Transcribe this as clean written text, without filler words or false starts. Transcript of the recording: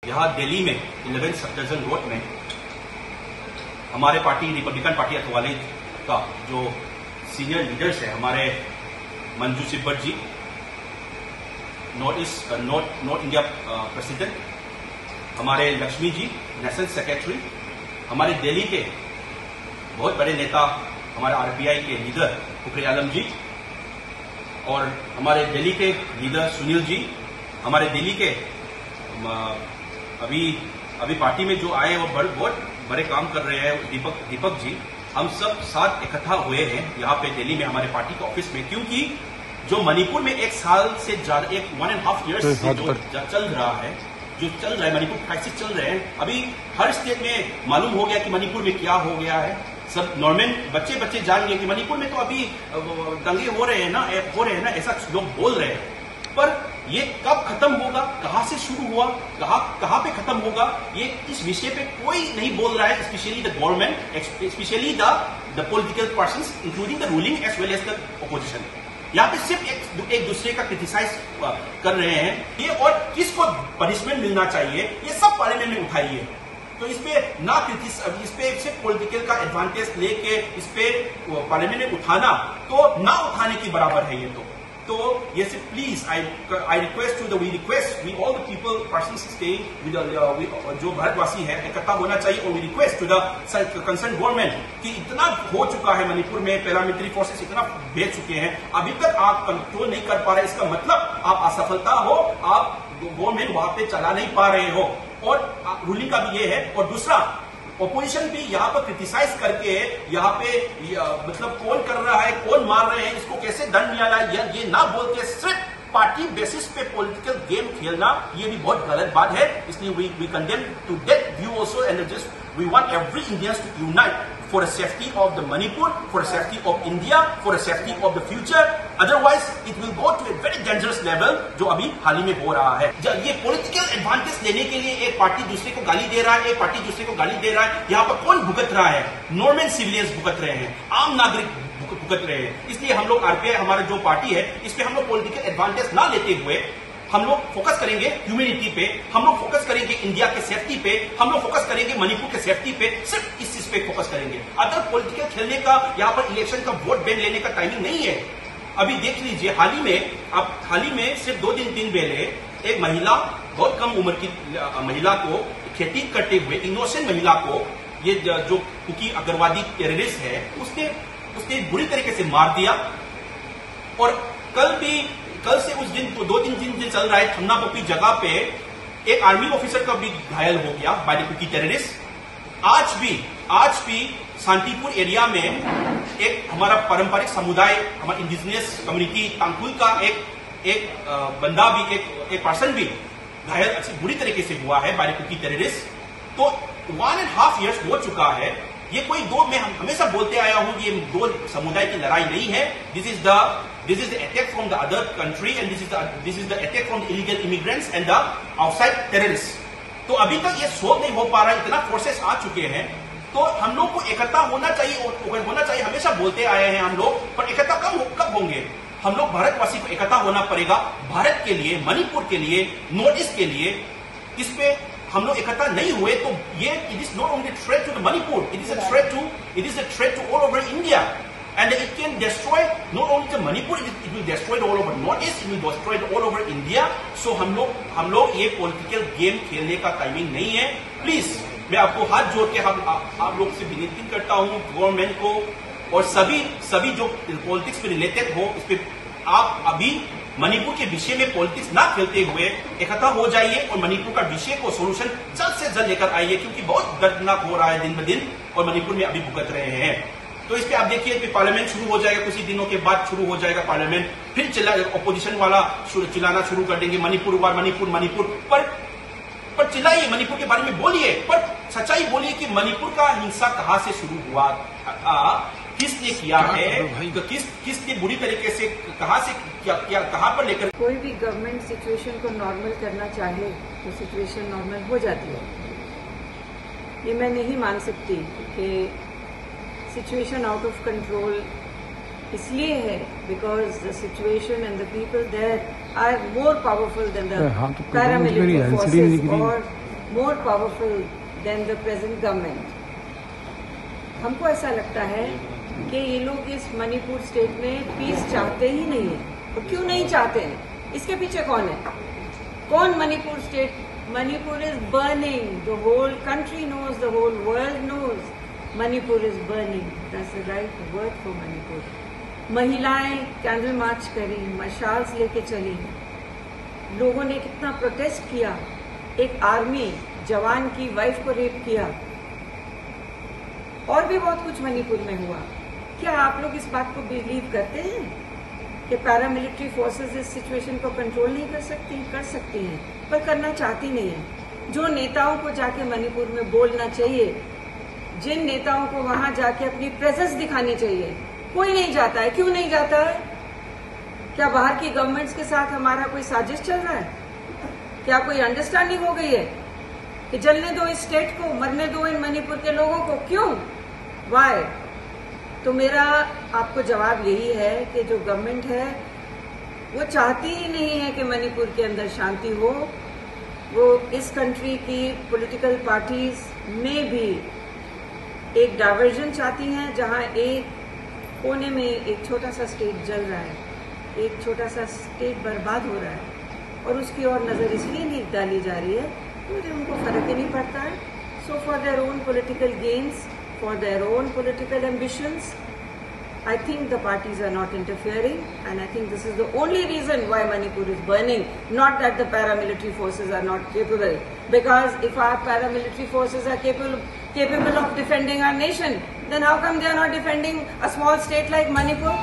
यहाँ दिल्ली में 11 सफदरजंग रोड में हमारे पार्टी रिपब्लिकन पार्टी अथवाले का जो सीनियर लीडर्स है, हमारे मंजू सिब्बर जी, नॉर्थ इंडिया प्रेसिडेंट, हमारे लक्ष्मी जी नेशनल सेक्रेटरी, हमारे दिल्ली के बहुत बड़े नेता हमारे आरपीआई के लीडर फखरे आलम जी, और हमारे दिल्ली के लीडर सुनील जी, हमारे दिल्ली के अभी पार्टी में जो आए वो बहुत बड़े काम कर रहे हैं दीपक जी, हम सब साथ इकट्ठा हुए हैं यहाँ पे दिल्ली में हमारे पार्टी के ऑफिस में, क्योंकि जो मणिपुर में 1 साल से ज्यादा 1.5 ईयर्स से जो चल रहा है मणिपुर क्राइसिस चल रहे हैं। अभी हर स्टेट में मालूम हो गया कि मणिपुर में क्या हो गया है। सब नॉर्मल बच्चे जान गए कि मणिपुर में तो अभी दंगे हो रहे हैं ना, ऐसा लोग बोल रहे हैं। पर ये कब खत्म होगा, कहां से शुरू हुआ, कहां पे खत्म होगा, ये इस विषय पे कोई नहीं बोल रहा है, specially the government, specially the political persons including the ruling as well as the opposition. यहाँ पे सिर्फ एक दूसरे का क्रिटिसाइज कर रहे हैं ये, और किसको पनिशमेंट मिलना चाहिए ये सब पार्लियामेंट में उठाइए। तो इस पे सिर्फ पॉलिटिकल का एडवांटेज लेके इस पे पार्लियामेंट में उठाना तो ना उठाने की बराबर है ये। तो ये सिर्फ please I request we all the people persons staying with जो भारतवासी है इकट्ठा होना चाहिए, और we request to the concern government कि इतना हो चुका है मणिपुर में, पैरामिलिट्री फोर्सेस इतना भेज चुके हैं, अभी तक आप कंट्रोल नहीं कर पा रहे, इसका मतलब आप असफलता हो, आप गवर्नमेंट वहां पे चला नहीं पा रहे हो, और रूलिंग का भी ये है। और दूसरा, ऑपोजिशन भी यहाँ पर क्रिटिसाइज करके यहाँ पे मतलब कौन कर रहा है, कौन मार रहे हैं, इसको कैसे दंड मिला ये ना बोल के सिर्फ पार्टी बेसिस पे पॉलिटिकल गेम खेलना, ये भी बहुत गलत बात है। इसलिए we condemn to that view also, and just we want every Indians to unite for the safety of the Manipur, for the safety of India, for the safety of the future. Otherwise, it will go to a very dangerous level, जो अभी हाल ही में हो रहा है। जब ये political advantage लेने के लिए एक पार्टी दूसरे को गाली दे रहा है, एक पार्टी दूसरे को गाली दे रहा है, यहाँ पर कौन भुगत रहा है? नॉर्मल सिविलियंस भुगत रहे हैं, आम नागरिक भुगत रहे हैं। इसलिए हम लोग आरपीआई हमारा जो पार्टी है, इस पे हम लोग पॉलिटिकल एडवांटेज ना लेते हुए हम लोग फोकस करेंगे ह्यूमैनिटी पे, हम लोग फोकस करेंगे इंडिया के सेफ्टी पे, हम लोग फोकस करेंगे मणिपुर के सेफ्टी पे, सिर्फ इस चीज पे फोकस करेंगे। अदर पॉलिटिकल खेलने का, यहाँ पर इलेक्शन का वोट बैंक लेने का टाइमिंग नहीं है। अभी देख लीजिए हाल ही में सिर्फ 2 दिन 3 पहले एक महिला, बहुत कम उम्र की महिला को, खेती करते हुए इनोसेंट महिला को, ये जो कुकी अग्रवादी टेररिस्ट है उसने बुरी तरीके से मार दिया। और कल से उस दिन 2-3 दिन चल रहा है, थन्ना पप्पी जगह पे एक आर्मी ऑफिसर का भी घायल हो गया बाय द कुकी टेररिस्ट। आज भी शांतिपुर एरिया में एक हमारा पारंपरिक समुदाय, हमारा इंडिजिनियस कम्युनिटी तांकुल का एक बंदा भी, एक पर्सन भी घायल अच्छी बुरी तरीके से हुआ है बाय द कुकी टेररिस्ट। तो 1.5 ईयर्स हो चुका है। ये कोई मैं हमेशा बोलते आया हूं, ये 2 समुदाय की लड़ाई नहीं है। This is the attack from the other country, and this is the attack from the illegal immigrants and the outside terrorist. तो अभी तक ये सोल्व नहीं हो पा रहा है, इतना फोर्सेस आ चुके हैं। तो हम लोग को इकट्ठा होना चाहिए, हमेशा बोलते आए हैं हम लोग, पर इकट्ठा कब होंगे? हम लोग भारतवासी को इकट्ठा होना पड़ेगा, भारत के लिए, मणिपुर के लिए, नॉर्थ ईस्ट के लिए। इस पे हम लोग इकट्ठा नहीं हुए तो ये it is not only threat to the Manipur, it is a threat to all over India, and it can destroy not only the Manipur, it will destroy all over north east, it will destroy all over India. So हम लोग ये political game खेलने का timing नहीं है। Please मैं आपको हाथ जोड़ के आप लोग से विनती करता हूं, गवर्नमेंट को और सभी जो पॉलिटिक्स पे रिलेटेड हो, इस पे आप अभी मणिपुर के विषय में पॉलिटिक्स ना खेलते हुए इकट्ठा हो जाइए और मणिपुर का विषय को सोल्यूशन जल्द से जल्द लेकर आइए, क्योंकि बहुत दर्दनाक हो रहा है दिन ब दिन, और मणिपुर में अभी भुगत रहे हैं। तो इस पे आप देखिए कि पार्लियामेंट शुरू हो जाएगा, कुछ ही दिनों के बाद शुरू हो जाएगा पार्लियामेंट, फिर ऑपोजिशन वाला चिल्लाना शुरू कर देंगे, मणिपुर पर चिल्लाइए, मणिपुर के बारे में बोलिए, पर सच्चाई बोलिए कि मणिपुर का हिंसा कहां से शुरू हुआ था, किसने किया है, तो किसने बुरी तरीके से कहां पर लेकर। कोई भी गवर्नमेंट सिचुएशन को नॉर्मल करना चाहे तो सिचुएशन नॉर्मल हो जाती है। ये मैं नहीं मान सकती कि सिचुएशन आउट ऑफ कंट्रोल इसलिए है because the situation and the people there are more powerful than the paramilitary forces और more powerful than the present government. हमको ऐसा लगता है कि ये लोग इस मणिपुर स्टेट में पीस चाहते ही नहीं है। तो क्यों नहीं चाहते हैं? इसके पीछे कौन है? कौन Manipur state? Manipur is burning. The whole country knows, the whole world knows. Manipur is burning. That's the right word for Manipur. महिलाएं कैंडल मार्च करी, मशाल्स लेके चली, लोगों ने कितना प्रोटेस्ट किया, एक आर्मी जवान की वाइफ को रेप किया, और भी बहुत कुछ मणिपुर में हुआ। क्या आप लोग इस बात को बिलीव करते हैं कि पैरामिलिट्री फोर्सेस इस सिचुएशन को कंट्रोल नहीं कर सकती हैं, पर करना चाहती नहीं है। जो नेताओं को जाके मणिपुर में बोलना चाहिए, जिन नेताओं को वहां जाके अपनी प्रेजेंस दिखानी चाहिए, कोई नहीं जाता है। क्यों नहीं जाता है? क्या बाहर की गवर्नमेंट्स के साथ हमारा कोई साजिश चल रहा है? क्या कोई अंडरस्टैंडिंग हो गई है कि जलने दो इस स्टेट को, मरने दो इन मणिपुर के लोगों को? क्यों? वाई? तो मेरा आपको जवाब यही है कि जो गवर्नमेंट है वो चाहती ही नहीं है कि मणिपुर के अंदर शांति हो। वो इस कंट्री की पॉलिटिकल पार्टीज में भी एक डाइवर्जन चाहती हैं, जहां एक कोने में एक छोटा सा स्टेट जल रहा है, एक छोटा सा स्टेट बर्बाद हो रहा है, और उसकी ओर नजर इसलिए नहीं डाली जा रही है क्योंकि उनको फर्क ही नहीं पड़ता है। So for their own political gains, for their own political ambitions, I think the parties are not interfering, and I think this is the only reason why Manipur is burning, not that the paramilitary forces are not capable. Because if our paramilitary forces are capable of defending our nation, then how come they are not defending a small state like Manipur?